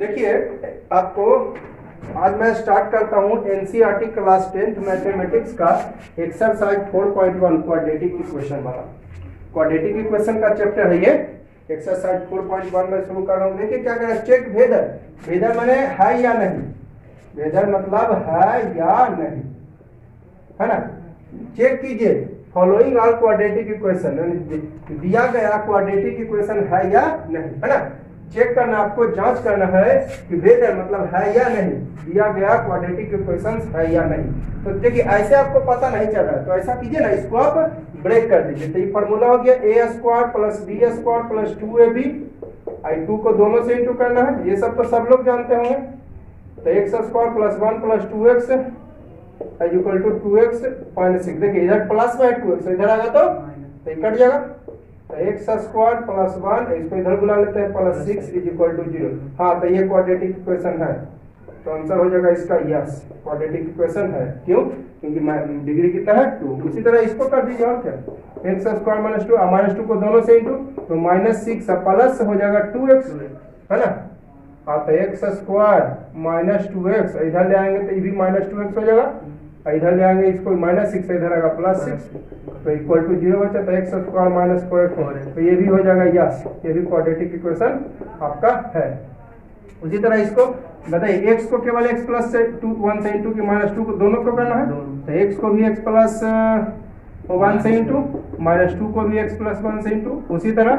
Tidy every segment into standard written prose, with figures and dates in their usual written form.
देखिए आपको आज मैं स्टार्ट करता हूँ एनसीईआरटी क्लास 10th मैथमेटिक्स का एक्सरसाइज 4.1 क्वाड्रेटिक इक्वेशन वाला। क्वाड्रेटिक इक्वेशन का चैप्टर है ये। एक्सरसाइज 4.1 में शुरू कर रहा हूँ। देखिए क्या करें, चेक वेदर। वेदर माने है या नहीं, वेदर मतलब है या नहीं, है ना। चेक कीजिए फॉलोइंग आर क्वाड्रेटिक इक्वेशन, दिया गया क्वाड्रेटिक इक्वेशन है या नहीं, है ना। चेक करना, आपको जांच करना है कि वेदर मतलब है या नहीं, दिया गया क्वाड्रेटिक इक्वेशन है या नहीं। तो देखिए ऐसे आपको पता नहीं चल रहा है तो ऐसा कीजिए ना, इसको आप ब्रेक कर दीजिए। तो ये फॉर्मूला हो गया A square plus B square plus 2ab। आई 2 को दोनों से इंटू करना है, ये सब तो सब लोग जानते होंगे। तो x square plus 1 plus 2x equal to 2x minus 6। देखिए इधर प्लस में 2x, इधर आएगा तो ये कट जाएगा। तो एक्स स्क्वायर प्लस 1, इसको इधर बुला लेते हैं, प्लस 6 इज इक्वल टू 0। हाँ तो ये क्वाड्रेटिक इक्वेशन है, तो आंसर हो जाएगा इसका यस, क्वाड्रेटिक इक्वेशन है। क्यों? क्योंकि डिग्री कितना है 2। उसी तरह इसको कर दीजिए, और क्या, एक्स स्क्वायर माइनस 2 को दोनों से इंटू, तो माइनस 6 प्लस हो जाएगा 2x, है ना। हाँ तो एक्स स्क्वायर माइनस 2x इधर ले आएंगे तो ये भी माइनस 2x हो जाएगा, इधर ले आएंगे इसको माइनस 6 इधर आएगा प्लस 6, तो इक्वल टू 0 बचा। तो एक्स स्क्वायर माइनस 4x, तो ये भी हो जाएगा यस, ये भी क्वाड्रेटिक इक्वेशन आपका है। उसी तरह इसको बताइए, x को केवल x प्लस से 1 से इंटू की माइनस 2 को दोनों को करना है, तो x को भी x प्लस 1 से इंटू, माइनस 2 को भी x प्लस 1 से इंटू। उसी तरह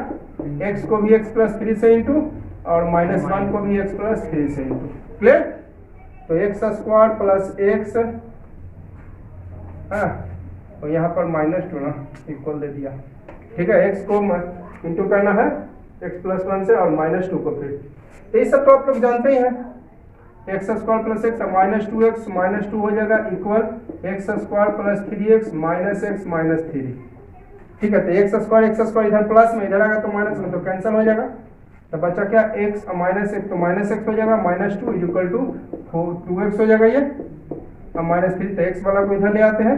x को भी x प्लस 3 से इंटू और माइनस 1 को भी x प्लस 3 से इंटू। क्लियर? तो एक्स स्क्वायर प्लस एक्स, और यहाँ पर माइनस 2 ना इक्वल दे दिया, ठीक है। x को इंटू करना है x प्लस 1 से और माइनस 2 को फिर, तो ये सब तो आप लोग जानते ही हैं। X square plus x minus 2x minus 2 हो जाएगा equal x square plus 3x minus x minus 3, ठीक है। तो एक्स स्क्वायर इधर प्लस में, इधर आएगा तो माइनस में, तो कैंसिल हो जाएगा। तो बचा क्या, एक्स माइनस एक्स, तो माइनस एक्स हो जाएगा, माइनस 2 इक्वल टू 2x हो जाएगा ये, अब माइनस 3। तो एक्स वाला को इधर ले आते हैं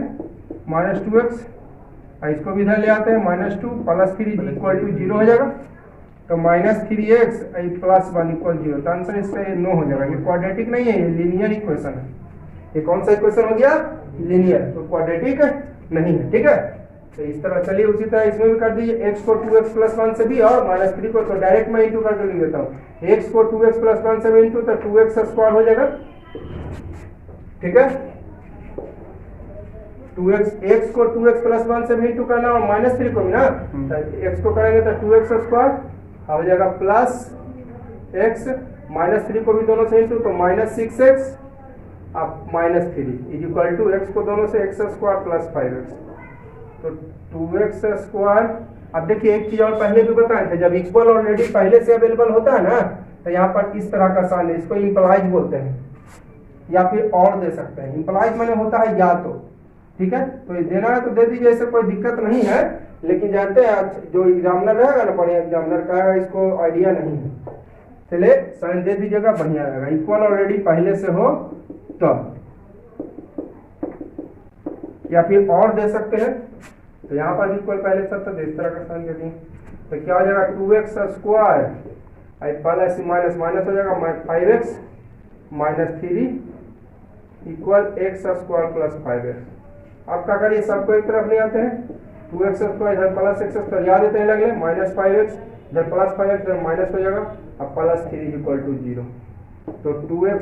माइनस 2x, इसको भी इधर ले आते हैं माइनस 2 प्लस 3 इक्वल टू 0 हो जाएगा। तो माइनस 3x प्लस 1 इक्वल 0। तो आंसर इसका ये 9 हो जाएगा। ये क्वाड्रेटिक नहीं है, ये लीनियर इक्वेशन है। ये कौन सा इक्वेशन हो गया? लीनियर, तो क्वाड्रेटिक नहीं है, ठीक है। तो इस तरह चलिए, उसी तरह इसमें भी कर दीजिए, x को 2x प्लस 1 से भी और माइनस 3 को, तो डायरेक्ट मैं इंटू करके लिख देता हूँ। x को 2x प्लस 1 से भी इंटू, तो 2x स्क्वायर हो जाएगा, ठीक है। x को 2x प्लस 1 से भी इंटू करना और माइनस 3 को भी ना, तो x को करेंगे तो 2x स्क्वायर हो जाएगा प्लस x, माइनस 3 को भी दोनों से इंटू, तो माइनस 6x अब minus 3 is equal to x को दोनों से x स्क्वायर प्लस 5x, तो 2x स्क्वायर। अब देखिए एक चीज और पहले भी बताए थे, जब इक्वल ऑलरेडी पहले से अवेलेबल होता है ना, तो यहाँ पर इस तरह का साइन है, इसको इंप्लाइज बोलते हैं या फिर और दे सकते हैं। इंप्लाइज माने होता है या तो, ठीक है। तो देना है तो दे दीजिए, ऐसे कोई दिक्कत नहीं है। लेकिन जानते हैं जो एग्जामिनर रहेगा ना, बढ़िया एग्जामिनर का इसको आइडिया नहीं है, चलिए साइन दे दीजिएगा, बढ़िया रहेगा। इक्वल ऑलरेडी पहले से हो तो, या फिर और दे सकते हैं, तो यहाँ पर इक्वल पहले से तो इस तरह का साइन दे देंगे, तो क्या हो जाएगा 2x square plus minus minus हो जाएगा 5x minus 3 equal x square plus 5x। आप क्या करिए, सबको एक तरफ ले आते हैं, 2x स्क्वायर इधर प्लस x स्क्वायर, याद देते हैं लगले, माइनस 5x इधर प्लस 5x इधर माइनस हो जाएगा, अब प्लस 3 इक्वल टू 0। तो 2x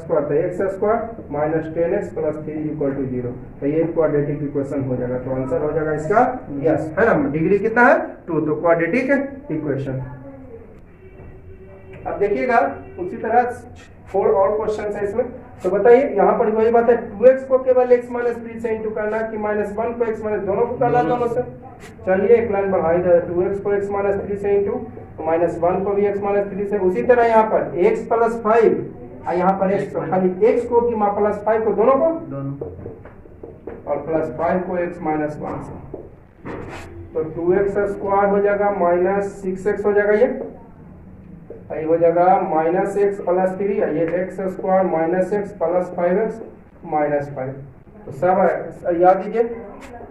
स्क्वायर तो x square minus 10x plus 3 equal to 0, तो ये क्वाड्रेटिक इक्वेशन हो जाएगा। तो आंसर हो जाएगा इसका यस, है ना। डिग्री कितना है 2, तो क्वाड्रेटिक इक्वेशन। अब देखिएगा उसी तरह 4 और क्वेश्चन है इसमें। तो बताइए यहाँ पर वही बात है, 2x को केवल x माइनस 3 से इंटू करना कि माइनस 1 को x माइनस, दोनों को करना दोनों से। चलिए एक लाइन बढ़ा इधर, 2x को x माइनस 3 से इंटू, माइनस 1 को भी x माइनस 3 से। उसी तरह यहाँ पर x प्लस 5 और यहाँ पर x, खाली x को कि प्लस 5 को, दोनों को, और प्लस 5 को x माइनस 1 से। तो 2x स्क्वायर हो जाएगा माइनस 6x हो जाएगा, ये हो जाएगा माइनस एक्स प्लस 3, ये x square minus x plus 5x minus 5। तो सब याद दीजिए,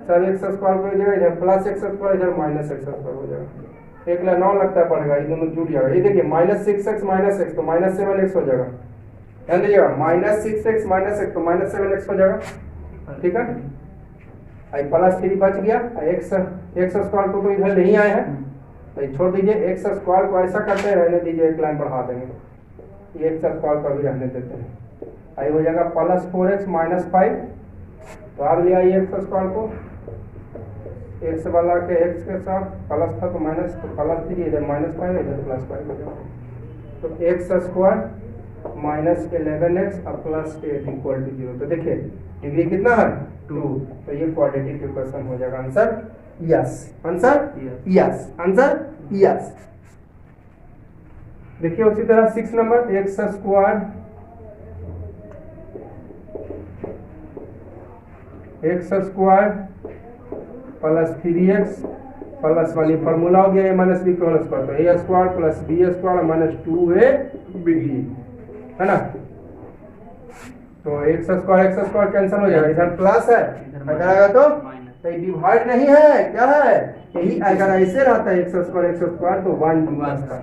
सब एक्स स्क्वायर को हो जाएगा, इधर प्लस एक्स स्क्वायर इधर माइनस एक्स स्क्वायर हो जाएगा। एक लाइन और लगता है पड़ेगा, ये दोनों जुड़ जाएगा। ये देखिए -6x माइनस एक्स तो -7x हो जाएगा, ध्यान दीजिएगा -6x माइनस एक्स तो -7x हो जाएगा, ठीक है। आई +3 बच गया, एक्स स्क्वायर को तो इधर नहीं आए हैं तो छोड़ दीजिए, एक्स स्क्वायर को ऐसा करते हैं, रहने दीजिए, एक लाइन बढ़ा देंगे, ये एक्स स्क्वायर को भी रहने देते हैं। आई हो जाएगा +4x माइनस 5, तो आप ले आइए एक्स स्क्वायर को, एक्स वाला के एक्स के साथ प्लस था तो माइनस, तो +3 इधर -5 इधर +5 हो जाएगा, तो एक्स स्क्वायर माइनस 11x और +8 इक्वल टू 0। तो देखिए डिग्री कितना है 2, तो ये क्वाड्रेटिक इक्वेशन हो जाएगा। Answer yes, answer yes, answer yes. देखिए उसी तरह 6 number, x square +3x +1 formula हो गया a माइनस बी का होल स्क्वायर, तो a square plus B square minus 2ab है ना। तो एक्स स्क्वायर कैंसिल हो जाएगा, इधर प्लस है, अगर आएगा तो डिवाइड नहीं है, क्या है यही, अगर ऐसे रहता है एक्स स्क्वायर तो 1 बचता,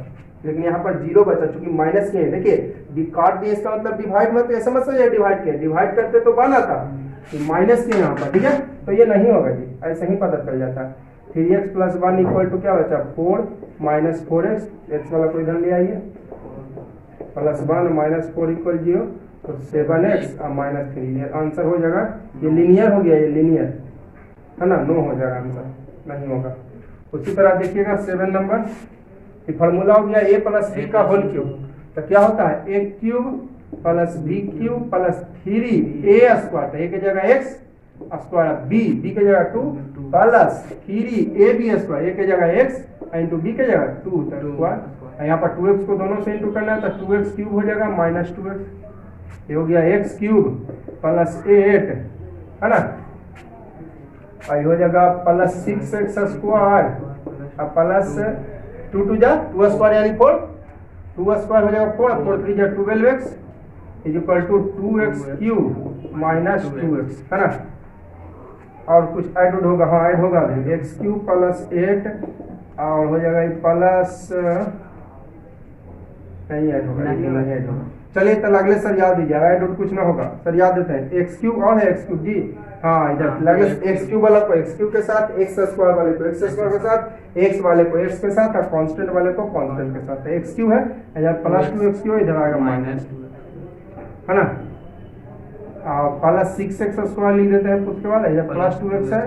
लेकिन यहाँ पर 0 बचा, चूंकि माइनस के है। देखिए काट दिए, इसका मतलब डिवाइड मत ऐसा मत समझिए, डिवाइड के डिवाइड करते तो 1 आता, माइनस के यहाँ पर, ठीक है, तो ये नहीं होगा जी, ऐसे ही पता चल जाता है। 3x + 1 इक्वल टू क्या बचा 4 माइनस 4x, एक्स वाला को इधर ले आइए, +1 माइनस 4 इक्वल 0, तो 7x और -3, ये आंसर हो जाएगा। ये लीनियर हो गया, ये लीनियर है ना, 9 हो जाएगा आंसर, नहीं होगा। उसी तरह देखिएगा 7 नंबर, ये फॉर्मूला हो गया a + b का होल क्यूब, तो क्या होता है a cube + b cube + 3a square, तो a की जगह x स्क्वायर, b की जगह 2 + 3ab स्क्वायर, a की जगह x इंटू b की जगह 2 स्क्वायर, यहाँ पर 2x को दोनों से इंटू करना है, तो 2x क्यूब हो जाएगा -2x, ये हो गया x क्यूब + 8 है ना, और हो जाएगा +6x स्क्वायर प्लस 2 2 जा 2 स्क्वायर यानी 4, 2 स्क्वायर हो जाएगा 4, 4 3 जा 12x equal to 2x cube minus 2x है ना। और कुछ ऐड होगा, हाँ ऐड होगा, x क्यूब + 8 और हो जाएगा प्लस, नहीं ऐड होगा, नहीं ऐड होगा, चलिए तो अगले सर याद दीजिए, ऐड और कुछ ना होगा, सर याद देते हैं। एक्स क्यूब और है एक्स क्यूब जी, हाँ इधर लगे एक्स क्यूब वाला को एक्स क्यूब के साथ, एक्स स्क्वायर वाले को एक्स स्क्वायर के साथ, एक्स वाले को एक्स के साथ और कांस्टेंट वाले को कांस्टेंट के साथ। एक्स क्यूब है इधर +2x क्यूब, इधर आएगा -2 है ना, और +6x स्क्वायर लिख देते हैं, उसके बाद इधर +2x है,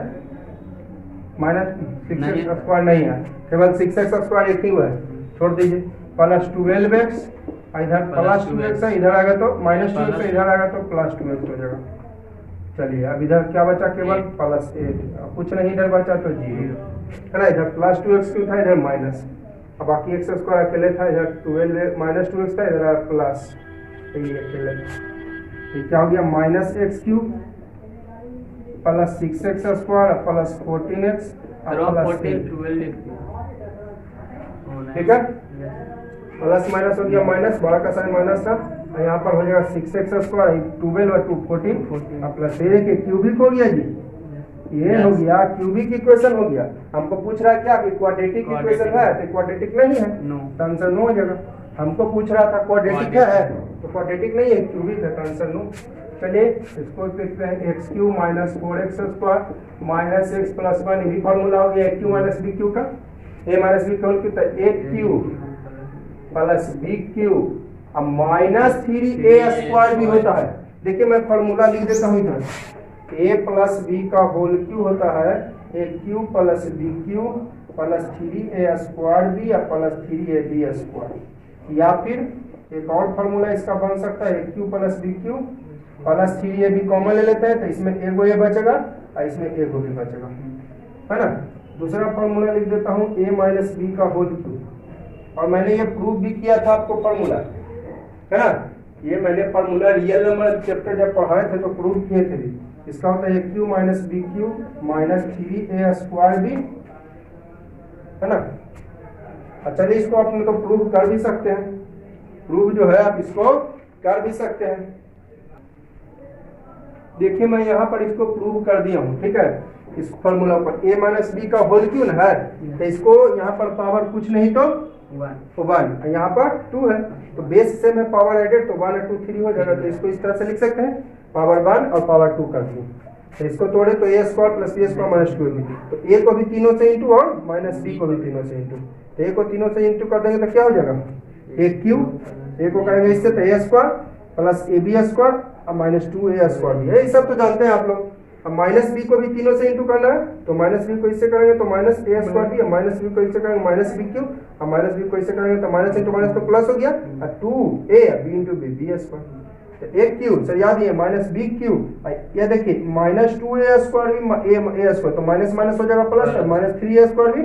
-6x स्क्वायर नहीं है, केवल 6x स्क्वायर एक ही हुआ है, छोड़ दीजिए, +12x इधर +2x है, इधर आएगा तो -2x है, इधर आएगा तो +2x हो जाएगा। चलिए अब इधर क्या बचा, केवल +8, कुछ नहीं इधर बचा तो 0 है ना, इधर +2x क्यों था, इधर माइनस, अब बाकी x स्क्वायर अकेले था, इधर 12 -2x था, इधर प्लस, ये अकेले, क्या हो गया -x cube + 6x square + 14x ठीक है, प्लस माइनस हो गया माइनस, बड़ा का साइन माइनस था, यहाँ पर हो जाएगा 6x स्क्वायर 12 और 2 14 प्लस ये क्यूबिक हो गया जी, ये हो गया क्यूबिक इक्वेशन हो गया। हमको पूछ रहा है क्या कि क्वाड्रेटिक इक्वेशन है, तो क्वाड्रेटिक नहीं है, तो आंसर नो हो जाएगा। हमको पूछ रहा था क्वाड्रेटिक है तो क्वाड्रेटिक नहीं है, क्यूबिक है, तो आंसर नो। चलिए इसको देखते हैं, x Q - 4x square -x + 1, ये फॉर्मूला हो गया a क्यू - b क्यू का, a - b होल क्यू, तो a क्यूब + b क्यूब अब -3a स्क्वायर भी होता है। देखिए मैं फॉर्मूला लिख देता हूँ इधर, a + b का होल क्यू होता है a cube + b cube + 3a square भी या + 3ab स्क्वायर, या फिर एक और फॉर्मूला इसका बन सकता है a cube + b cube + 3ab common ले लेते हैं, तो इसमें एगो a बचेगा और इसमें एगो b बचेगा, है ना। दूसरा फॉर्मूला लिख देता हूँ a - b का होल क्यूब, और मैंने ये प्रूव भी किया था आपको फॉर्मूला, है ना, ये मैंने फॉर्मूला रियल नंबर चैप्टर जब पढ़ाए थे तो प्रूव किए थे। इसका होता है a Q - b Q - 3a square भी, है ना। अच्छा चलिए इसको अपने तो प्रूव कर भी सकते हैं, प्रूव जो है आप इसको कर भी सकते हैं। देखिए मैं यहाँ पर इसको प्रूव कर दिया हूँ, ठीक है। इस फॉर्मूला पर a माइनस बी का होल क्यों ना है, तो इसको यहाँ पर पावर कुछ नहीं तो 1, यहाँ पर 2 है, तो बेस सेम है, पावर एडेड तो 1 और 2 3 हो जाएगा। तो इसको इस तरह से लिख सकते हैं, पावर 1 और पावर 2 कर दिए, तो इसको तोड़े तो a square plus b square minus 2 तो a को भी तीनों से इंटू और माइनस b को भी तीनों से इंटू, तो a को तीनों से इंटू कर देंगे तो क्या हो जाएगा a क्यूब, a को करेंगे इससे तो a square plus ab square और माइनस 2a स्क्वायर भी, यही सब तो जानते हैं आप लोग। अब माइनस बी को भी तीनों से इंटू करना है, तो माइनस बी को इससे करेंगे तो माइनस ए स्क्वायर भी, माइनस बी को इससे करेंगे माइनस बी क्यूब, और माइनस बी को इससे करेंगे तो माइनस इंटू माइनस तो प्लस हो गया, और 2a b into b b square, तो ए क्यूब सर याद है माइनस बी क्यूब, ये देखिए माइनस 2a स्क्वायर भी ए स्क्वायर, तो माइनस माइनस हो जाएगा प्लस, माइनस 3a स्क्वायर भी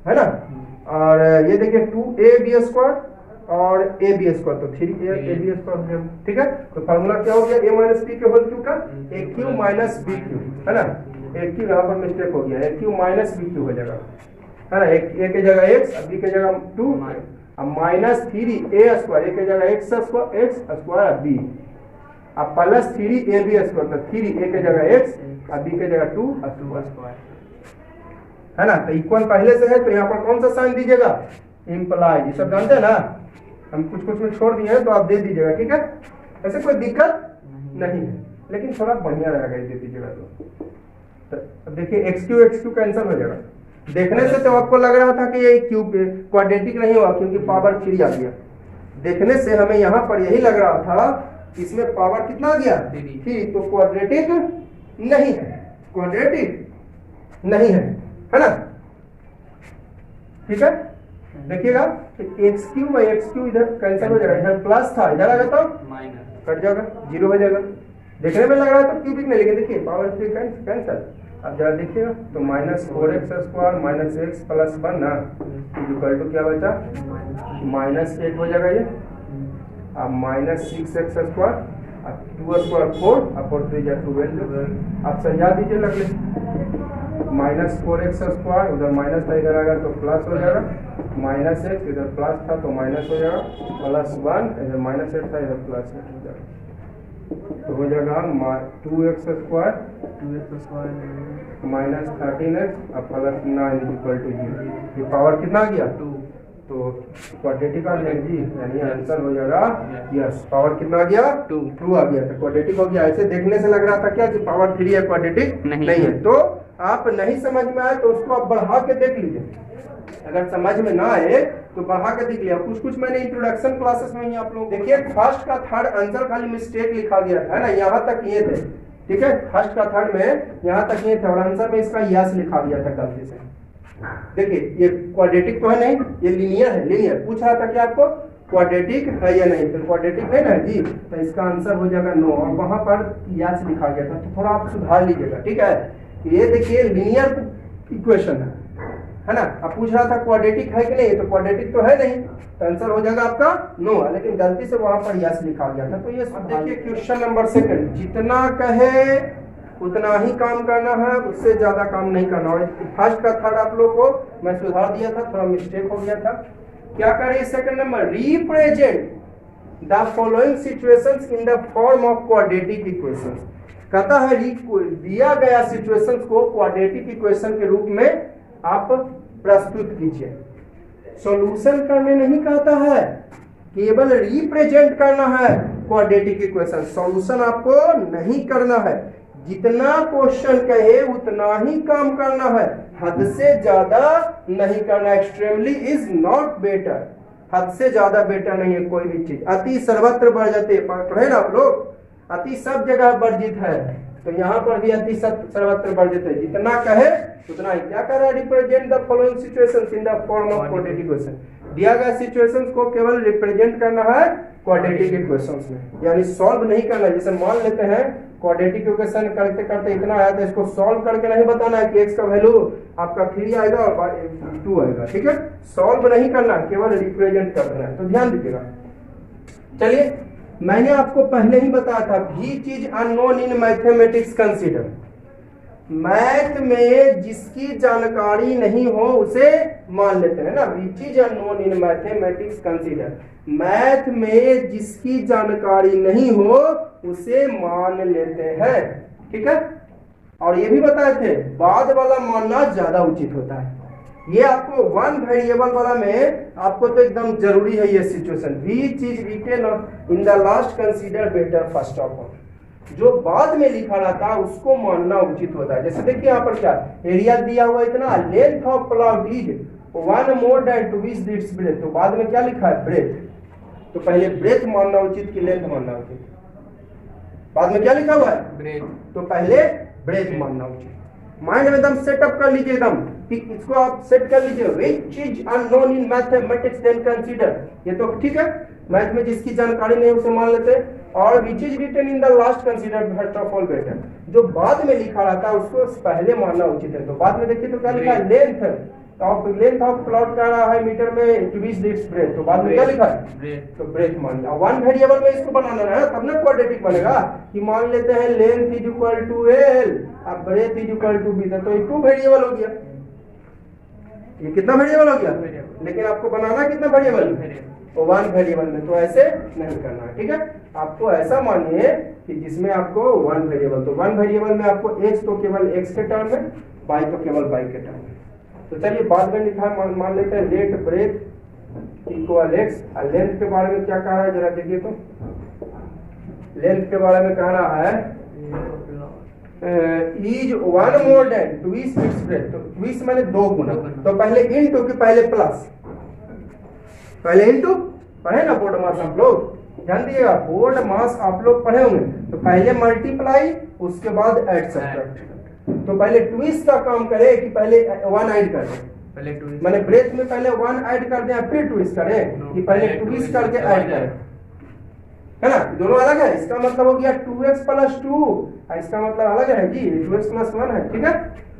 है ना, और ये देखिए 2ab स्क्वायर और ए बी स्क्वायर, तो 3a बी स्क्वायर हो गया, ठीक है। तो फार्मूला क्या हो गया, a माइनस बी के होल क्यूब का a cube minus b cube, है ना, a क्यूब यहाँ पर मिस्टेक हो गया, a cube minus b cube हो जाएगा, है ना, a के जगह x, b के जगह 2 और माइनस 3a स्क्वायर, a के जगह x स्क्वायर b, अब प्लस 3ab स्क्वायर, तो 3a के जगह x और b के जगह 2 स्क्वायर, है ना। तो इक्वल पहले से है, तो यहाँ पर कौन सा साइन दीजिएगा, इम्प्लाइड, ये सब जानते हैं ना, हम कुछ कुछ में छोड़ दिए हैं तो आप दे दीजिएगा, ठीक है, ऐसे कोई दिक्कत नहीं है, लेकिन थोड़ा बढ़िया रहेगा दे दीजिएगा तो अब देखिए एक्स क्यू कैंसिल हो जाएगा। देखने से तो आपको लग रहा था कि ये क्यूब क्वाड्रेटिक नहीं हुआ क्योंकि पावर 3 आ गया, देखने से हमें यहाँ पर यही लग रहा था इसमें पावर कितना आ गया 3, तो क्वाड्रेटिक नहीं है, क्वाड्रेटिक नहीं है ना, ठीक है। देखिएगा एक्स क्यूब इधर कैंसिल हो जाएगा, इधर प्लस था इधर आ जाता माइनस, कट जाएगा 0 हो जाएगा, देखने में लग रहा था क्यूबिक में, लेकिन देखिए पावर 3 कैंसिल, अब जरा देखिएगा तो minus 4x square minus x plus 1 ना इक्वल टू क्या बचा माइनस 8 हो जाएगा ये, अब माइनस 6x स्क्वायर 2 स्क्वायर 4 और 4 3 जा 12, आप समझा दीजिए लग ले, माइनस 4x स्क्वायर उधर माइनस था इधर आएगा तो प्लस हो जाएगा, माइनस x इधर प्लस था तो माइनस हो जाएगा, प्लस 1 इधर माइनस 8 था इधर प्लस 8 हो जाएगा, तो हो जाएगा 2x स्क्वायर माइनस 13x और प्लस 9 इक्वल टू 0, ये पावर कितना आ गया 2, तो क्वाड्रेटिक आ गया जी, यानी आंसर हो जाएगा यस, पावर कितना आ गया 2 आ गया, तो क्वाड्रेटिक हो गया। ऐसे देखने से लग रहा था क्या कि पावर 3 है, क्वाड्रेटिक नहीं है, तो आप नहीं समझ में आए तो उसको आप बढ़ा के देख लीजिए, अगर समझ में ना आए तो बढ़ा के देख लिया, कुछ कुछ मैंने इंट्रोडक्शन क्लासेस में ही आप लोग देखिए फर्स्ट का थर्ड आंसर खाली मिस्टेक लिखा गया था ना, यहाँ तक ये थे, ठीक है, फर्स्ट का थर्ड में यहाँ तक ये था और आंसर में इसका यस लिखा गया था गलती से। देखिए ये क्वाड्रेटिक तो है नहीं, ये लीनियर है, लीनियर पूछ रहा था कि आपको क्वाड्रेटिक है या नहीं, तो क्वाड्रेटिक है ना जी, तो इसका आंसर हो जाएगा नो, और वहां पर यस लिखा गया था, तो थोड़ा आप सुधार लीजिएगा, ठीक है। ये देखिए लीनियर इक्वेशन है ना, अब पूछ रहा था क्वाड्रेटिक है कि नहीं, तो क्वाड्रेटिक तो है नहीं, तो आंसर हो जाएगा आपका नो, लेकिन गलती से वहां पर यस लिखा गया था। तो ये देखिए क्वेश्चन नंबर 2, जितना कहे उतना ही काम करना है, उससे ज्यादा काम नहीं करना। और फर्स्ट का थर्ड आप लोग को मैं सुधार दिया था, थोड़ा मिस्टेक हो गया था। क्या करें second number, represent the following situations in the form of quadratic equations. कहता है दिया गया सिचुएशंस को क्वाड्रेटिक इक्वेशन के रूप में आप प्रस्तुत कीजिए। सॉल्यूशन करने नहीं कहता है, केवल रिप्रेजेंट करना है क्वाड्रेटिक इक्वेशन, सॉल्यूशन आपको नहीं करना है। जितना क्वेश्चन कहे उतना ही काम करना है, हद से ज्यादा नहीं करना। एक्सट्रीमली इज नॉट बेटर, हद से ज्यादा बेटर नहीं है कोई भी चीज। अति सर्वत्र वर्जते, पढ़े ना आप लोग, अति सब जगह वर्जित है, तो यहाँ पर भी अति सर्वत्र वर्जित है। जितना कहे उतना ही। क्या कर रहा है, represent the following situations in the form of quadratic equation. दिया गया सिचुएशंस को केवल रिप्रेजेंट करना है क्वाड्रेटिक इक्वेशंस में, यानी सॉल्व नहीं करना। जैसे मान लेते हैं क्वाड्रेटिक इक्वेशन करते करते इतना आया, तो इसको सॉल्व करके नहीं बताना है कि x का वैल्यू आपका 3 आएगा और 2 आएगा, ठीक है। सॉल्व नहीं करना, केवल रिप्रेजेंट कर देना है, तो ध्यान दीजिएगा। चलिए, मैंने आपको पहले ही बताया था, which is unknown in mathematics consider. Math में जिसकी जानकारी नहीं हो उसे मान लेते हैं ना, which is unknown in mathematics consider. Math में जिसकी जानकारी नहीं हो उसे मान लेते हैं, ठीक है। और ये भी बताए थे बाद वाला मानना ज्यादा उचित होता है। ये आपको वन वेरिएबल वाला में आपको तो एकदम जरूरी है ये situation, which is written in the last consider better first of all. जो बाद में लिखा रहता है उसको मानना उचित होता है। जैसे देखिए यहाँ पर क्या एरिया दिया हुआ इतना, length of plot is 1 more than 2 it's breadth, तो बाद में क्या लिखा है ब्रेथ, तो पहले ब्रेथ मानना उचित कि लेंथ मानना उचित? बाद में क्या लिखा हुआ है ब्रेथ, तो पहले ब्रेथ मानना उचित। माइंड में एकदम सेटअप कर लीजिए एकदम कि इसको आप सेट कर लीजिए। Which is unknown in mathematics then consider, ये तो ठीक है, मैथ में जिसकी जानकारी नहीं उसे मान लेते हैं। और which is written in the last consider first of all better, जो बाद में लिखा रहता है उसको पहले मानना उचित है। तो बाद में देखिए तो क्या लिखा है लेंथ, तो लेंथ ऑफ प्लॉट का रहा है मीटर में 20 इट्स ब्रेथ, तो बाद में क्या लिखा है तो ब्रेथ मान लिया। वन वेरिएबल में इसको बनाना है तब ना क्वाड्रेटिक बनेगा कि मान लेते हैं length is equal to L अब breadth is equal to B, तो ये 2 वेरिएबल हो गया। ये कितना वेरिएबल हो गया, लेकिन आपको बनाना कितना वेरिएबल, तो 1 वेरिएबल में, तो ऐसे नहीं करना है, ठीक है। आपको ऐसा मानिए कि जिसमें आपको 1 वेरिएबल, तो 1 वेरिएबल में आपको x तो केवल x के टर्म में, y तो केवल y के टर्म में। तो चलिए बाद में लिखा मान लेते हैं लेट ब्रेथ इक्वल x। और लेंथ के बारे में क्या कहा है जरा देखिए, तो लेंथ के बारे में कह रहा है is 1 more than 20 it's breadth, तो 20 मैंने 2 गुना, तो पहले इनटू कि पहले प्लस, पहले इनटू पढ़े ना बोर्ड मास आप लोग, ध्यान दिएगा बोर्ड मास आप लोग पढ़े होंगे, तो पहले मल्टीप्लाई उसके बाद ऐड सब्ट्रैक्ट। तो पहले ट्विस्ट का काम करे कि पहले 1 ऐड कर दे, पहले ट्विस्ट मैंने ब्रेथ में पहले 1 ऐड कर दे फिर ट्विस्ट करे कि पहले ट्विस्ट करके ऐड करे, है ना, दोनों अलग है। इसका मतलब हो गया 2x + 2, इसका मतलब अलग है जी, 2x + 1 है, ठीक है।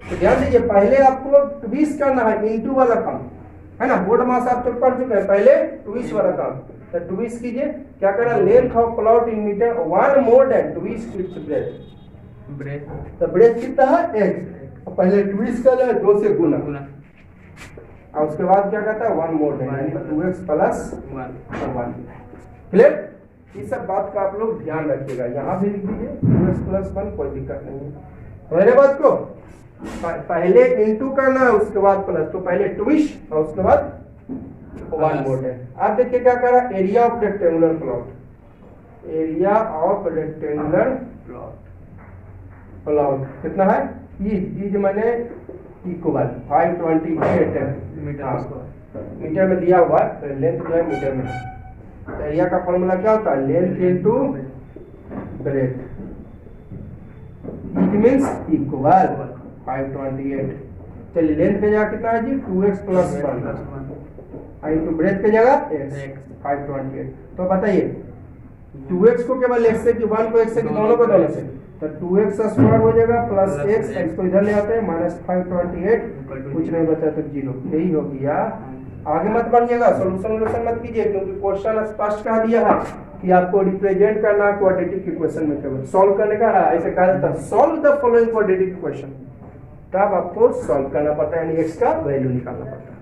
तो ध्यान दीजिए पहले आपको ट्विस्ट करना है इनटू वाला काम, है ना, बोर्ड मास आप तो पढ़ चुके हैं, पहले ट्विस्ट वाला काम, तो ट्विस्ट कीजिए क्या करा, length of plot in metre 1 more than 20 it's breadth, तो ब्रेथ कितना है x, पहले ट्विस्ट कर ले 2 से गुना, और उसके बाद क्या कहता है 1 more than, यानी 2x + 1। क्लियर, इस सब बात का आप लोग ध्यान रखिएगा, यहाँ भी लिख दीजिए 2x + 1, कोई दिक्कत नहीं है। मेरे बात को पहले इनटू करना है उसके बाद प्लस, तो पहले ट्विस्ट और उसके बाद 1 more than। अब देखिए क्या कर रहा है, area of rectangular plot, area of rectangular plot कितना है, इज मैंने इक्वल 528 मीटर में दिया हुआ है, लेंथ जो है मीटर में, तो एरिया का फॉर्मूला क्या होता है, length into breadth, it means equal 528। चलिए लेंथ के जगह कितना है जी 2x + 1 इनटू ब्रेथ के जगह x 528। तो बताइए 2x को केवल x से कि 1 को x से कि दोनों को दोनों से, तो 2x का स्क्वायर हो जाएगा प्लस x को इधर ले आते हैं -528, कुछ नहीं बचा तो 0, यही हो गया। आगे मत बढ़िएगा, सोल्यूशन मत कीजिए क्योंकि क्वेश्चन स्पष्ट कहा दिया है कि आपको रिप्रेजेंट करना क्वाड्रेटिक इक्वेशन में, केवल सॉल्व करने का है। ऐसे कहा जाता है solve the following quadratic equation, तब आपको सॉल्व करना पड़ता है, यानी x का वैल्यू निकालना पड़ता है।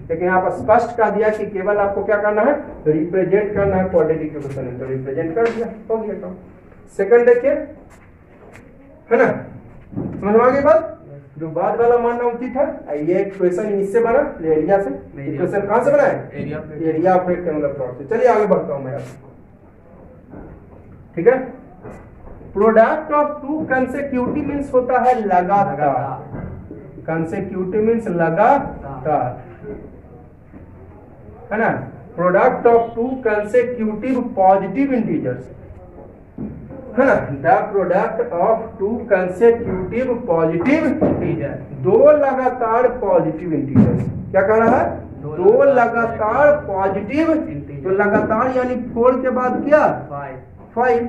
लेकिन यहाँ पर स्पष्ट कहा दिया कि केवल आपको क्या करना है, रिप्रेजेंट करना है क्वाड्रेटिक इक्वेशन में, तो रिप्रेजेंट कर दिया, हो गया काम। सेकंड देखिए, है ना, समझ में आ गई बात, जो बाद वाला मानना उचित है। ये इक्वेशन इससे बना, एरिया से, इक्वेशन कहां से बना है, एरिया ऑफ रेक्टेंगुलर प्लॉट से। चलिए आगे बढ़ता हूं मैं, ठीक है। प्रोडक्ट ऑफ 2 कंसेक्यूटिव मींस होता है लगातार, कंसेक्यूटिव मींस लगातार, है ना। Product of 2 consecutive positive integers, है ना, the product of 2 consecutive positive integer, 2 लगातार पॉजिटिव इंटीजर्स, क्या कह रहा है, 2 लगातार पॉजिटिव, तो लगातार यानी 4 के बाद क्या 5,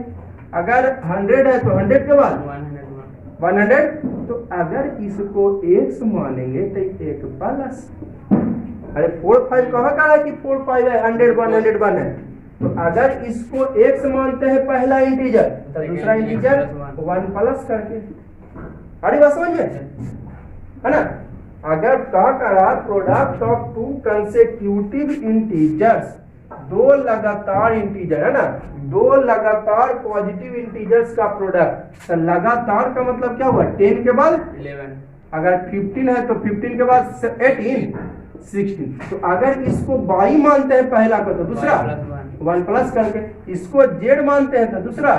अगर 100 है तो 100 के बाद 100, तो अगर इसको x मानेंगे तो 1 प्लस, अरे 4 5 कहाँ का है कि 4 5 है, 100 है, तो अगर इसको x मानते हैं पहला इंटीजर, तो दूसरा इंटीजर 1 प्लस करके, अरे बात समझ में, है ना। अगर कहा करा प्रोडक्ट ऑफ 2 कंसेक्यूटिव इंटीजर्स, दो लगातार इंटीजर है ना, दो लगातार पॉजिटिव इंटीजर्स का प्रोडक्ट। तो लगातार का मतलब क्या हुआ, 10 के बाद 11, अगर 15 है तो 15 के बाद 18 16। तो अगर इसको बाई मानते हैं पहला को तो दूसरा वन प्लस करके, इसको जेड मानते हैं तो दूसरा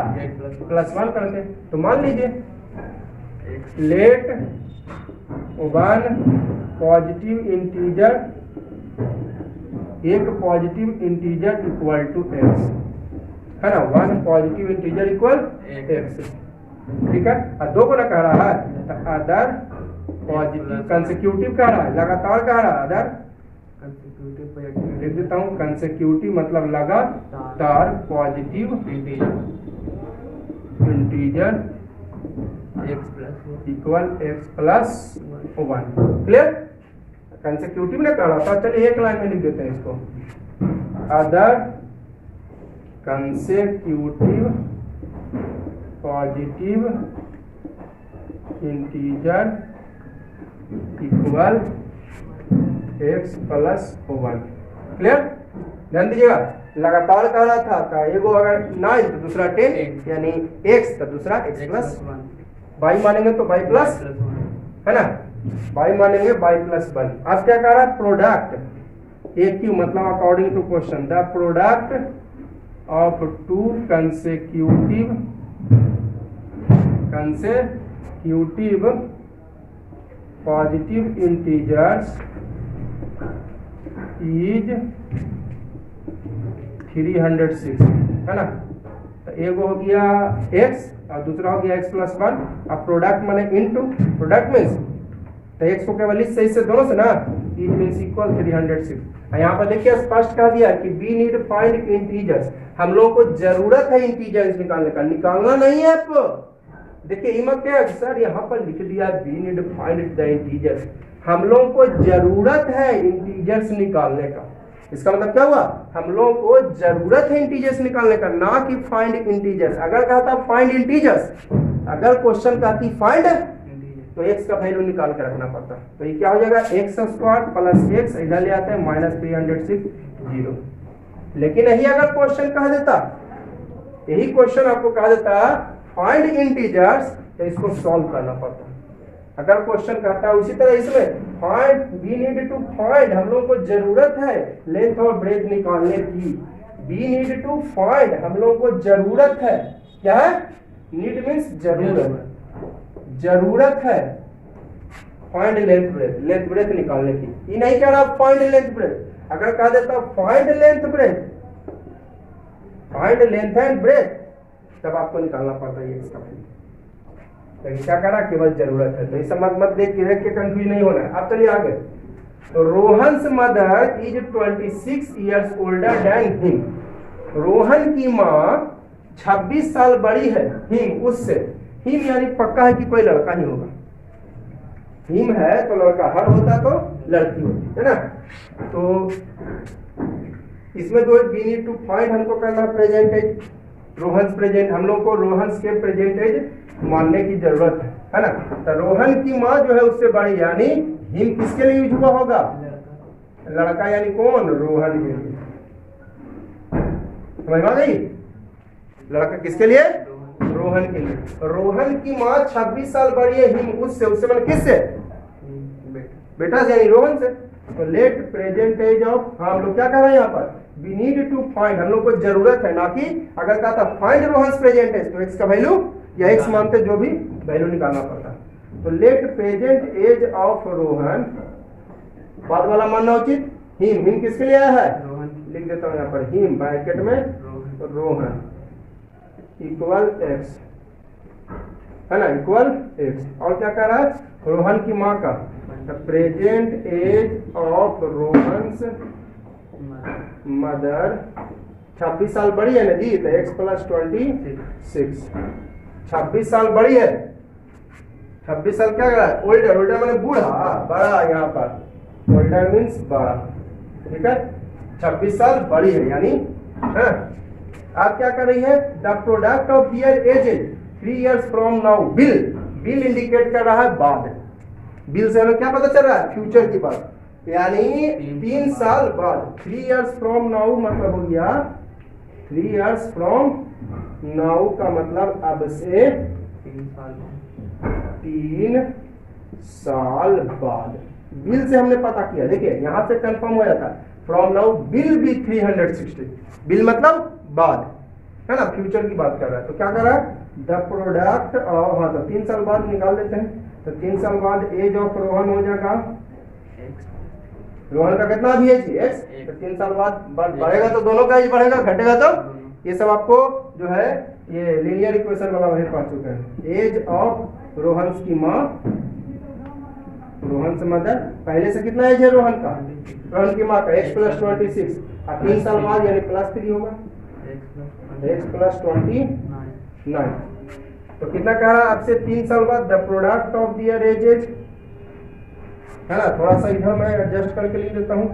प्लस वन करके। तो मान लीजिए लेट वन पॉजिटिव इंटीजर, एक positive integer equal to x, है ना, one positive integer equal x, ठीक है। और दो को ना कह रहा है तो अदर पॉजिटिव कंसेक्यूटिव कह रहा है, लगातार कह रहा है, अदर लिख देता हूँ कंसेक्यूटिव मतलब लगातार positive integer equal x plus one. Clear, consecutive ने कहा था। चलिए एक लाइन में लिख देते हैं इसको, other consecutive positive integer equal x plus one. Clear, ध्यान दीजिएगा, लगातार कह रहा था तो एगो अगर 9 तो दूसरा 10 यानी एक्स तो दूसरा एक्स प्लस बाई मानेंगे तो बाई प्लस है ना, बाई मानेंगे बाई प्लस वन। अब क्या कह रहा है, प्रोडक्ट ए क्यू मतलब according to question the product of two consecutive positive integers is 306, है ना। तो एगो हो गया x और दूसरा हो गया x प्लस वन। अब प्रोडक्ट माने इनटू, प्रोडक्ट मीन्स तो x को केवल इससे दोनों से ना, इट मीन्स इक्वल 306। यहाँ पर देखिए स्पष्ट कर दिया कि वी नीड फाइंड इंटीजर्स, हम लोगों को जरूरत है इंटीजर्स निकालने का, निकालना नहीं है आपको। देखिए इमक क्या है सर, यहाँ पर लिख दिया we need find the integers, हम लोगों को जरूरत है इंटीजर्स निकालने का। इसका मतलब क्या हुआ, हम लोगों को जरूरत है इंटीजर्स निकालने का, ना कि फाइंड इंटीजर्स। अगर कहता फाइंड इंटीजर्स, अगर क्वेश्चन कहती फाइंड तो x का वैल्यू निकाल के रखना पड़ता। तो ये क्या हो जाएगा, एक्स स्क्वायर प्लस एक्स, इधर ले आते हैं माइनस 306 जीरो। लेकिन यही अगर क्वेश्चन कह देता, यही क्वेश्चन आपको कह देता फाइंड इंटीजर्स, तो इसको सॉल्व करना पड़ता। अगर क्वेश्चन कहता है उसी तरह इसमें find, we need to find, हम लोगों को जरूरत है लेंथ और ब्रेथ निकालने की। वी नीड टू फाइंड, हम लोगों को जरूरत है, क्या है, नीड मीन्स जरूरत, जरूरत है find length breath, length breadth निकालने की। ये नहीं कह रहा फाइंड लेंथ ब्रेथ, अगर कह देता find length breadth, find length and breadth, तब आपको निकालना पड़ता है इसका वैल्यू। लेकिन क्या करा, केवल जरूरत है। तो इस मत देख के कंफ्यूज नहीं होना है। अब चलिए आगे, तो Rohan's mother is 26 years older than him, Rohan की माँ 26 साल बड़ी है हिम, उससे। हिम यानी पक्का है कि कोई लड़का ही होगा, हिम है तो लड़का, हर होता तो लड़की होती है ना। तो इसमें दो वी नीड टू फाइंड, हमको करना प्रेजेंट एज, रोहन्स प्रेजेंट, हम लोग को रोहन्स के प्रेजेंट एज मानने की जरूरत है ना। तो रोहन की माँ जो है उससे बड़ी, यानी हिम किसके लिए यूज हुआ होगा, लड़का, यानी कौन, रोहन के लिए। समझ में आ गई, लड़का किसके लिए, रोहन के लिए। रोहन की माँ 26 साल बड़ी है हिम, उससे, उससे मतलब किससे, बेटा से, यानी रोहन से। तो लेट प्रेजेंट एज ऑफ, हाँ हम लोग क्या कर रहे हैं यहाँ पर, वी नीड टू फाइंड, हम लोग को जरूरत है, ना कि अगर कहा था फाइंड रोहन्स प्रेजेंट एज तो एक्स का वैल्यू या एक्स मानते जो भी वैल्यू निकालना पड़ता। तो let present age of Rohan, बाद वाला मानना उचित, हिम, हिम किसके लिए आया है, रोहन, लिख देता हूँ यहाँ पर, हिम ब्रैकेट में रोहन इक्वल एक्स, है ना, इक्वल एक्स। और क्या कह रहा है, रोहन की माँ का present age of Rohan's mother, 26 साल बड़ी है ना जी, तो एक्स प्लस 26, 26 साल बड़ी है। 26 साल क्या कर रहा है, ओल्डर, ओल्डर मैंने बूढ़ा, बड़ा, यहाँ पर ओल्डर मीन्स बड़ा, ठीक है, 26 साल बड़ी है यानी, है। आप क्या कर रही है, the product of their ages 3 years from now, will, will indicate कर रहा है बाद, बिल से हमें क्या पता चल रहा है, फ्यूचर की बात। यानी 3 साल बाद, 3 years फ्रॉम नाउ मतलब हो गया 3 years फ्रॉम नाउ का मतलब अब से 3 साल बाद। बिल से हमने पता किया, देखिए यहां से कंफर्म हो जाता है from now will be 360। Will मतलब बाद, है ना, फ्यूचर की बात कर रहा है। तो क्या कर रहा है, द प्रोडक्ट ऑफ, हाँ तो 3 साल बाद निकाल देते हैं। तो 3 साल बाद एज ऑफ रोहन हो जाएगा, रोहन का कितना अभी एज, एक्स। तो 3 साल बाद बढ़ेगा तो दोनों का एज बढ़ेगा, घटेगा तो ये सब आपको जो है ये लीनियर इक्वेशन वाला वही पढ़ चुके हैं। एज ऑफ रोहन की माँ, रोहन से मदर, पहले से कितना एज है रोहन का, रोहन की माँ का x + 26 और 3 साल बाद यानी +3 होगा, x + 29। तो कितना कह रहा है आपसे, 3 साल बाद the product of their ages, है ना। थोड़ा सा इधर मैं एडजस्ट करके लिख देता हूँ,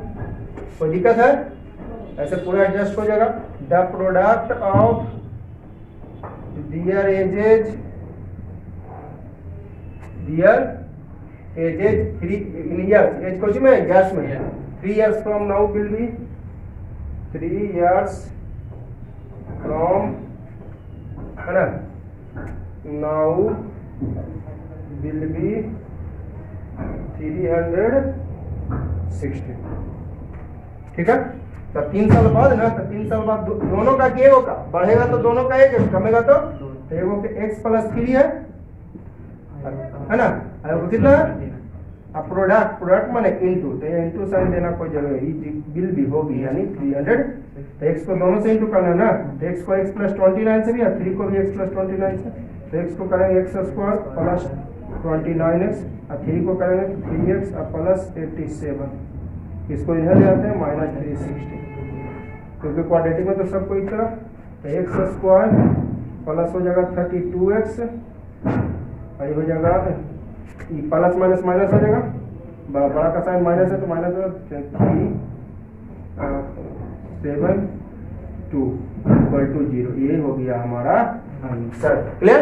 कोई दिक्कत है, ऐसे पूरा एडजस्ट हो जाएगा। The product of their ages, their ages 3 years, age को में गैस में 3 years from now will be 3 years from, है ना, नाउ विल बी 360। ठीक है, तो 3 साल बाद ना, तो 3 साल बाद दोनों का के होगा, बढ़ेगा तो दोनों का एक, कमेगा तो एगो के x + 3 है ना, और कितना अब प्रोडक्ट माने इनटू, तो ये इनटू साइन देना कोई जरूरत नहीं, बिल भी होगी यानी 300। तो x को दोनों से इनटू करना है ना, तो x को x + 29 से भी और 3 को भी x + 29 से, तो x को करेंगे x² + 29x और 3 को करेंगे 3x और +87। इसको इधर ले आते हैं -360, क्योंकि क्वाड्रेटिक में तो सबको एक तरफ, तो x² प्लस हो जाएगा 32x और ये हो जाएगा प्लस माइनस माइनस हो जाएगा, बड़ा का साइन माइनस है तो माइनस 372 = 0। ये हो गया हमारा आंसर। क्लियर।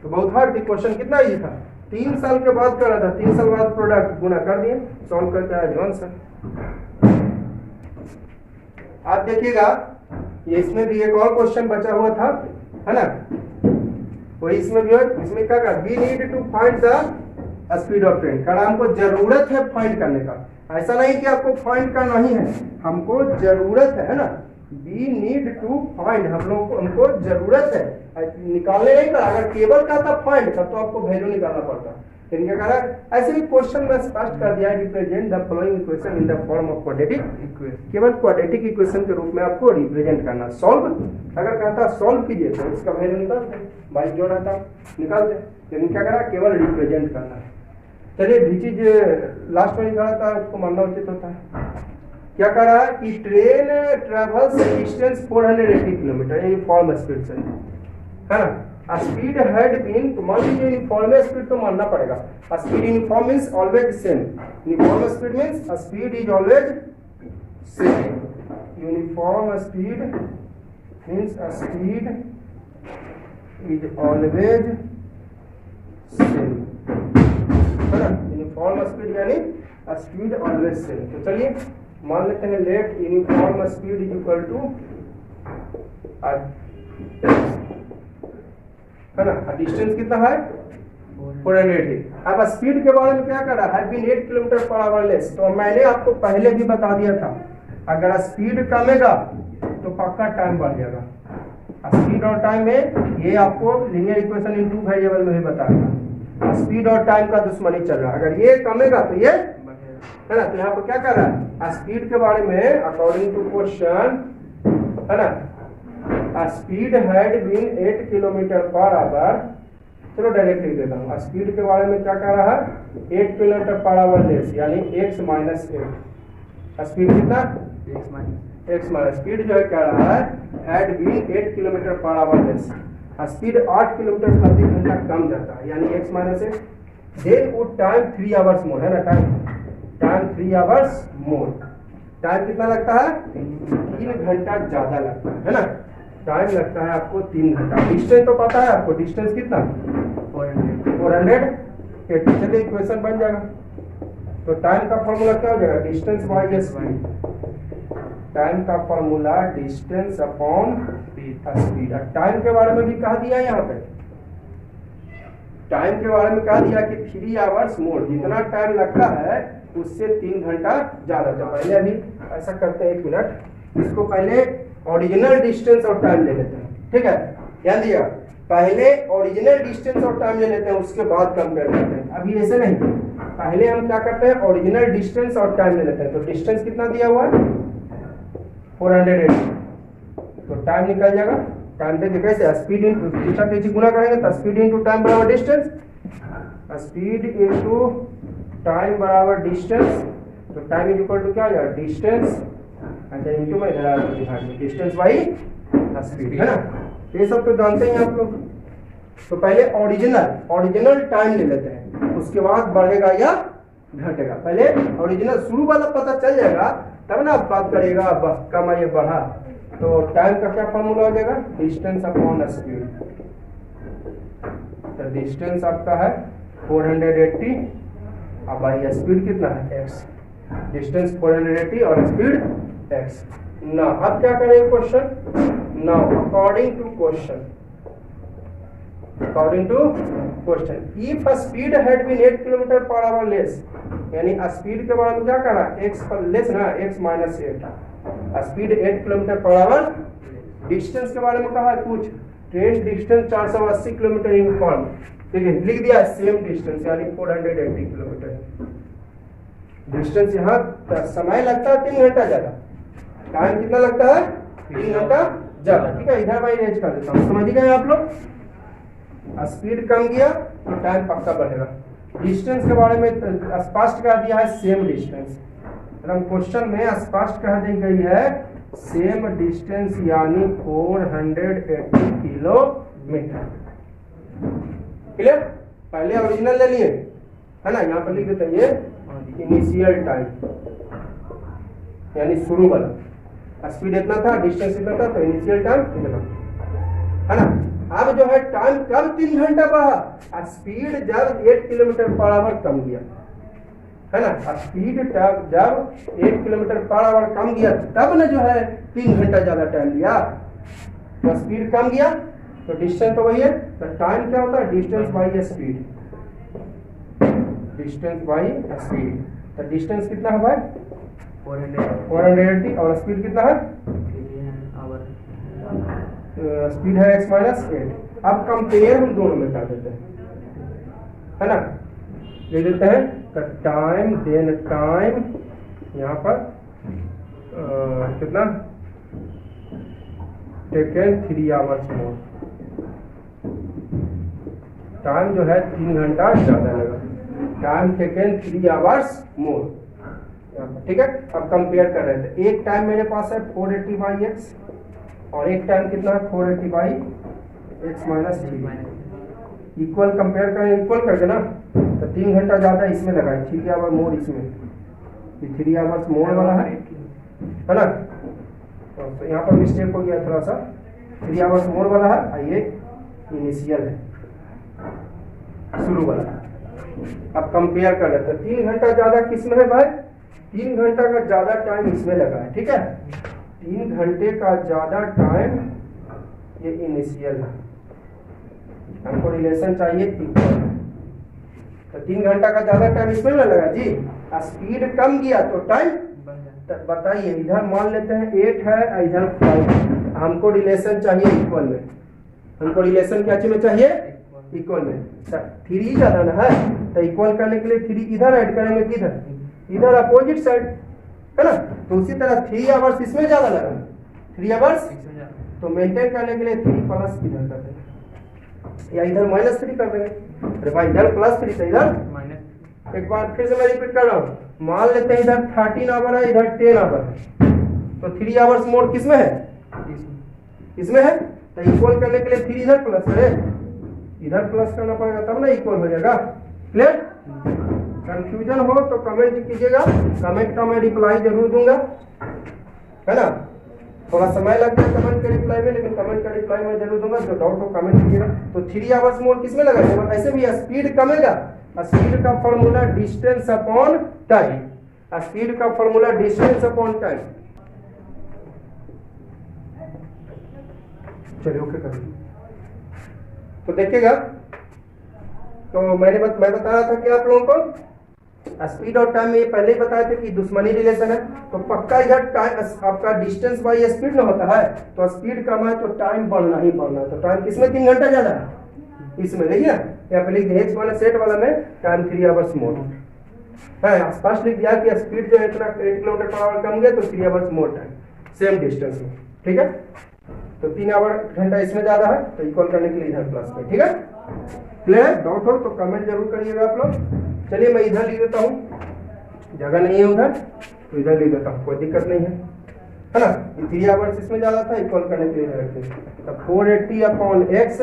तो बहुत हार्ड थी क्वेश्चन, कितना इजी था, 3 साल के बाद कर रहा था, 3 साल बाद प्रोडक्ट गुना कर दिए, सॉल्व करके आया आंसर। आप देखिएगा ये इसमें भी एक और क्वेश्चन बचा हुआ था, है ना, वही इसमें भी है। इसमें क्या कहा, we need to find the speed of train. कारण हमको जरूरत है फाइंड करने का, ऐसा नहीं कि आपको फाइंड करना ही है, हमको जरूरत है ना, वी नीड टू फाइंड, हम लोग को, हमको जरूरत है, निकालने नहीं का। अगर केवल का था फाइंड तब तो आपको वैल्यू निकालना पड़ता, लेकिन क्या कह रहा है, ऐसे भी क्वेश्चन में स्पष्ट कर दिया, represent the following equation in the form of quadratic equation, केवल क्वाड्रेटिक इक्वेशन के रूप में आपको रिप्रेजेंट करना। सॉल्व अगर कहता सॉल्व कीजिए तो इसका वैल्यू निकालते, 22 जो रहता निकालते, लेकिन क्या कह रहा है, केवल रिप्रेजेंट करना है। चलिए भी चीज लास्ट में निकाला था, उसको मानना उचित होता है। क्या कह रहा है कि train travels distance 480 kilometre uniform speed से, है ना। स्पीड हैड बीन, तो मान लीजिए यूनिफॉर्म स्पीड तो मानना पड़ेगा, speed uniform means always same, uniform speed means speed is always same, uniform speed means speed is always same, है ना, यूनिफॉर्म स्पीड यानी स्पीड ऑलवेज सेम। तो चलिए मान लेते हैं let uniform speed is equal to, है ना, डिस्टेंस कितना है 480। अब स्पीड के बारे में क्या कर रहा है, बीन 8 km/h लेस। तो मैंने आपको पहले भी बता दिया था, अगर स्पीड कमेगा तो पक्का टाइम बढ़ जाएगा। स्पीड और टाइम में ये आपको लीनियर इक्वेशन इन 2 वेरिएबल में भी बताया, स्पीड और टाइम का दुश्मनी चल रहा है, अगर ये कमेगा तो ये, है ना। तो यहाँ पर क्या कर रहा है, स्पीड के बारे में अकॉर्डिंग टू क्वेश्चन, है ना, स्पीड हैड बीन 8 km/h। चलो डायरेक्ट लिख देता हूँ, स्पीड के बारे में क्या कह रहा है, 8 km/h लेस, यानी x - 8। स्पीड कितना, x माइनस, स्पीड जो है कह रहा है had been 8 km/h less, speed 8 kilometre प्रति घंटा कम जाता है, यानी x - 8। Then would time 3 hours more, है ना, टाइम 3 आवर्स मोर, टाइम कितना लगता है, 3 घंटा ज्यादा लगता है ना, टाइम लगता है आपको 3 घंटा। डिस्टेंस तो पता है आपको, डिस्टेंस कितना 480। चलिए इक्वेशन बन जाएगा। तो टाइम का फॉर्मूला क्या हो जाएगा, डिस्टेंस बाई स्पीड। टाइम का formula distance upon speed. Time के बारे में भी कहा दिया यहाँ पे, टाइम के बारे में कहा दिया कि 3 आवर्स मोर, जितना टाइम लगता है उससे 3 घंटा ज्यादा। तो पहले अभी ऐसा करते हैं, 1 मिनट, इसको पहले ओरिजिनल डिस्टेंस और टाइम ले लेते हैं, ठीक है, ध्यान दिया। पहले ओरिजिनल डिस्टेंस और टाइम ले लेते हैं, उसके बाद कंपेयर करते हैं। अभी ऐसे नहीं, पहले हम क्या करते हैं, ओरिजिनल डिस्टेंस और टाइम ले लेते हैं। तो डिस्टेंस कितना दिया हुआ है, 480, तो टाइम निकल जाएगा। टाइम देखिए कैसे, स्पीड इंटू गुना करेंगे तो स्पीड इंटू टाइम बराबर डिस्टेंस, स्पीड इंटू टाइम बराबर डिस्टेंस। तो टाइम इज इक्वल टू क्या हो जाएगा, डिस्टेंस इंटू में डिस्टेंस बाई स्पीड, है ना। ये सब तो जानते हैं आप लोग। तो पहले ओरिजिनल टाइम ले लेते हैं, उसके बाद बढ़ेगा या घटेगा। पहले ओरिजिनल शुरू वाला पता चल जाएगा, तब ना आप बात करेगा कम या बढ़ा। तो टाइम का क्या फॉर्मूला हो जाएगा, डिस्टेंस अपॉन स्पीड। तो डिस्टेंस आपका है 480 और बाई स्पीड कितना है, x। डिस्टेंस 480 और स्पीड x। ना अब क्या करेंगे, question. Now according to question, if speed had been 8 kilometre per hour less, यानी स्पीड के बारे में क्या करना, x पर लेस ना, x minus 8, speed 8 kilometre per our. Distance के बारे में कहा है कुछ, train distance 480 kilometre in form, ठीक है, लिख दिया सेम डिस्टेंस यानी 480 किलोमीटर। डिस्टेंस यहाँ समय लगता है 3 घंटा ज्यादा, टाइम कितना लगता है, 3 घंटा ज्यादा, ठीक है। इधर बाई रेंज कर देता हूँ, समझ गए आप लोग। स्पीड कम गया तो टाइम पक्का बढ़ेगा। डिस्टेंस के बारे में स्पष्ट कह दिया है सेम डिस्टेंस, मतलब क्वेश्चन में स्पष्ट कह दी गई है सेम डिस्टेंस यानी 480 किलोमीटर। क्लियर, पहले ओरिजिनल ले लिए, है ना, यहाँ पर लिख देते हैं ये इनिशियल टाइम यानी शुरू वाला। स्पीड इतना था, डिस्टेंस इतना था, तो इनिशियल टाइम इतना, है ना। अब जो है टाइम कब 3 घंटा बढ़ा, स्पीड जब 8 किलोमीटर पर आवर कम गया, है ना। स्पीड जब 8 किलोमीटर पर आवर कम गया तब ना जो है 3 घंटा ज्यादा टाइम लिया। तो स्पीड कम गया तो डिस्टेंस तो वही है, तो टाइम क्या होता है, distance by speed. Distance by speed, तो डिस्टेंस कितना है भाई, 480 और स्पीड कितना है, स्पीड है x माइनस 8। अब कंपेयर हम दोनों में कर देते हैं, है ना, ले देते हैं टाइम, देन टाइम यहाँ पर कितना, टेकन 3 आवर्स मोर। टाइम जो है 3 घंटा ज्यादा लगा, टाइम टेकन 3 आवर्स मोर, ठीक है। अब कंपेयर कर रहे थे, एक टाइम मेरे पास है 480 बाई एक्स और एक टाइम कितना है 480 by x minus 3। Equal compare करें, इक्वल करके ना, तो 3 घंटा ज्यादा इसमें लगा है, 3 आवर मोर इसमें, ये 3 आवर्स मोर वाला है ना। तो यहाँ पर मिस्टेक हो गया थोड़ा सा, 3 आवर्स मोर वाला है, ये इनिशियल है, शुरू वाला। अब कंपेयर कर लेते हैं, 3 घंटा ज्यादा किसमें है भाई, 3 घंटा का ज्यादा टाइम इसमें लगा है, ठीक है। 3 घंटे का ज्यादा टाइम ये इनिशियल है, हमको रिलेशन चाहिए इक्वल, तो 3 घंटा का ज्यादा टाइम इसमें ना लगा जी। स्पीड कम गया तो टाइम, बताइए, इधर मान लेते हैं 8 है, इधर 5, हमको रिलेशन चाहिए इक्वल में, हमको रिलेशन क्या चीज में चाहिए, इक्वल में। 3 ज्यादा ना है, तो इक्वल करने के लिए 3 इधर ऐड करेंगे, किधर, इधर अपोजिट साइड, है ना। तो उसी तरह 3 आवर्स इसमें ज्यादा लगा, 3 आवर्स, तो मेंटेन करने के लिए 3 प्लस इधर कर देंगे, या इधर -3 कर देंगे। अरे भाई इधर +3 तो इधर माइनस। एक बार फिर से मैं रिपीट कर रहा हूँ, मान लेते हैं इधर 13 आवर है, इधर 10 आवर है, तो 3 आवर्स मोर किसमें है, इसमें है, तो इक्वल करने के लिए 3 इधर प्लस है, इधर प्लस करना पड़ेगा तब ना इक्वल हो जाएगा। क्लियर, कंफ्यूजन हो तो कमेंट कीजिएगा, कमेंट का मैं रिप्लाई जरूर दूंगा, है ना। थोड़ा समय लगता है कमेंट के रिप्लाई में, लेकिन कमेंट का रिप्लाई मैं जरूर दूंगा, जो डाउट हो कमेंट कीजिएगा। तो 3 आवर्स मोर किसमें लगा, ऐसे भी स्पीड कमेगा, स्पीड का formula distance upon time. Speed का फॉर्मूला डिस्टेंस अपॉन टाइम। चलिए ओके कर। तो देखिएगा, तो मैं बता रहा था कि आप लोगों को स्पीड और टाइम में ये पहले ही बताए थे कि दुश्मनी रिलेशन है। तो पक्का इधर टाइम आपका डिस्टेंस बाई स्पीड ना होता है, तो स्पीड कम है तो टाइम बढ़ना ही बढ़ना है। तो टाइम किसमें 3 घंटा ज्यादा है, इसमें देखिए यहाँ पे लिख दिया x वाला सेट वाला में टाइम 3 आवर्स मोर है। स्पष्ट लिख दिया कि स्पीड जो है इतना 8 किलोमीटर पर आवर कम गया तो 3 hours more time same distance में, ठीक है। तो 3 आवर घंटा इसमें ज्यादा है तो इक्वल करने के लिए इधर प्लस में, ठीक है। क्लियर? डाउट हो तो कमेंट जरूर करिएगा आप लोग। चलिए मैं इधर लिख देता हूँ, जगह नहीं है उधर तो इधर लिख देता हूँ, कोई दिक्कत नहीं है ना। 3 आवर्स इसमें ज्यादा था, इक्वल करने के लिए इधर रखते हैं। तो 480 अपॉन एक्स,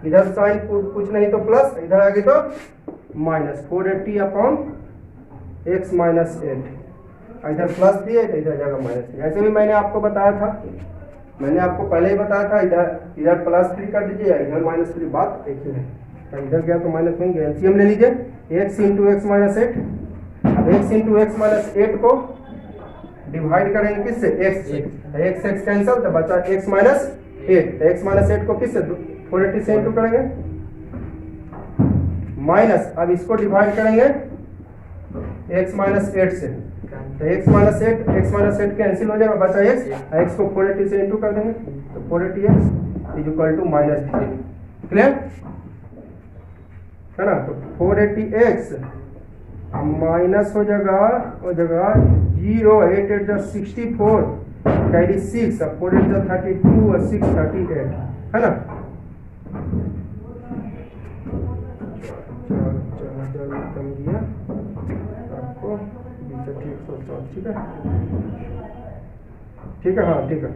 इधर साइन कुछ नहीं तो प्लस, इधर आगे तो माइनस 480 अपॉन एक्स माइनस 8, इधर प्लस 3 है तो इधर जगह माइनस 3। ऐसे भी मैंने आपको बताया था, मैंने आपको पहले ही बताया था, इधर प्लस 3 कर दीजिए, इधर माइनस 3, बात एक ही है। इधर गया तो माइनस में गया। एलसीएम ले लीजिए, x इंटू एक्स माइनस 8। अब x इंटू एक्स माइनस 8 को डिवाइड करेंगे किससे, x से, x x कैंसिल तो बचा x माइनस 8। x माइनस 8 को किससे 480 से इंटू करेंगे, माइनस अब इसको डिवाइड करेंगे x माइनस 8 से, तो x माइनस 8 कैंसिल हो जाएगा, बचा x को 480 से इंटू कर देंगे तो 480x is equal to minus 3। Clear है ना। तो 480x माइनस हो जाएगा 0, 8 8 64, कैरी 6, 4 8 32 और 6 38 है ना। कम दिया आपको, ठीक है, ठीक है, हाँ ठीक है।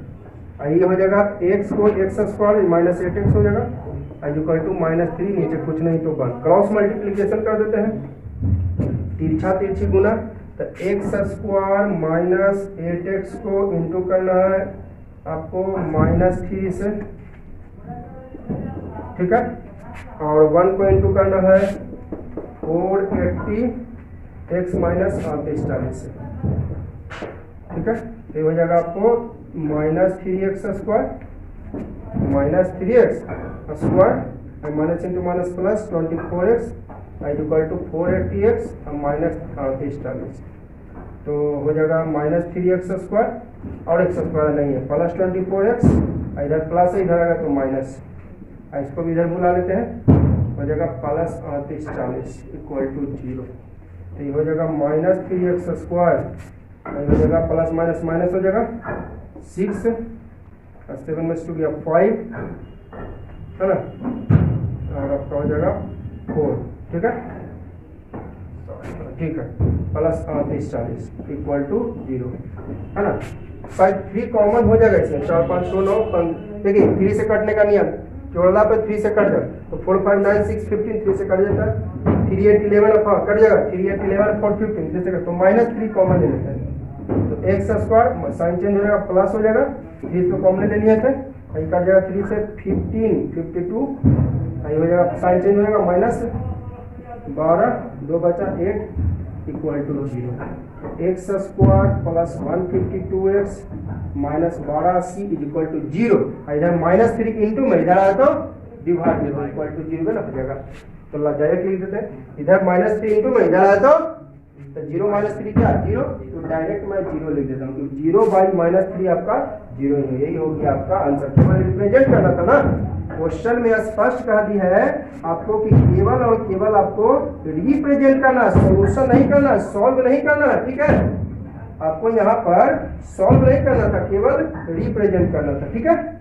ये हो जाएगा x को एक्स स्क्वायर माइनस 8x हो जाएगा इक्वल टू माइनस 3, नीचे कुछ नहीं तो 1। क्रॉस मल्टीप्लीकेशन कर देते हैं, तिरछा तिरछी गुना, तो एक्स स्क्वायर माइनस 8x को इंटू करना है आपको माइनस 3 से, ठीक है, और 1 को इंटू करना है 480 x माइनस 48 से, ठीक है। ये हो जाएगा आपको minus 3x square minus 3x square minus into minus plus 24x equal to 480x और माइनस 48। तो हो जाएगा माइनस 3x स्क्वायर और x स्क्वायर नहीं है, प्लस 24x, इधर प्लस है इधर आएगा तो माइनस, इसको भी इधर बुला लेते हैं, हो जाएगा प्लस 38 इक्वल टू 0। तो ये हो जाएगा माइनस 3x स्क्वायर, हो जाएगा प्लस माइनस माइनस हो जाएगा 6 और 7 में 2 गया 5 है ना, और आपका हो जाएगा 4, ठीक है, ठीक है, प्लस 38 इक्वल टू 0 है ना। शायद 3 कॉमन हो जाएगा इसमें, 4 5 6 9, देखिए 3 से कटने का नियम, जोड़ला पे 3 से कट जाए तो 4 5 9 6 15 3 से कट जाता है, 3 8 11 हाँ कट जाएगा, 3 8 11 4 15 3 से कट, तो माइनस 3 कॉमन ले लेते हैं, तो एक्स स्क्वायर साइन चेंज हो जाएगा प्लस हो जाएगा, 3 को कॉमन ले लिए थे, ये कट जाएगा 3 से 15 52, ये हो जाएगा साइन चेंज हो जाएगा माइनस 12, 2 बचा 8 equal to 0। X square plus 152x minus 1280 is equal to 0, इधर माइनस 3 इंटू में इधर आया तो डिवाइड में इक्वल टू 0 ना हो जाएगा, तो डायरेक्ट लिख देते हैं, इधर माइनस 3 इंटू में इधर आया तो 0 माइनस 3 क्या 0, तो डायरेक्ट मैं 0 लिख देता हूँ, 0 बाई माइनस 3 आपका 0 ही, यही हो गया आपका आंसर। केवल रिप्रेजेंट करना था ना, क्वेश्चन में स्पष्ट कह दी है आपको कि केवल और केवल आपको रिप्रेजेंट करना, सॉल्यूशन नहीं करना, सॉल्व नहीं करना, ठीक है, आपको यहाँ पर सॉल्व नहीं करना था, केवल रिप्रेजेंट करना था, ठीक है।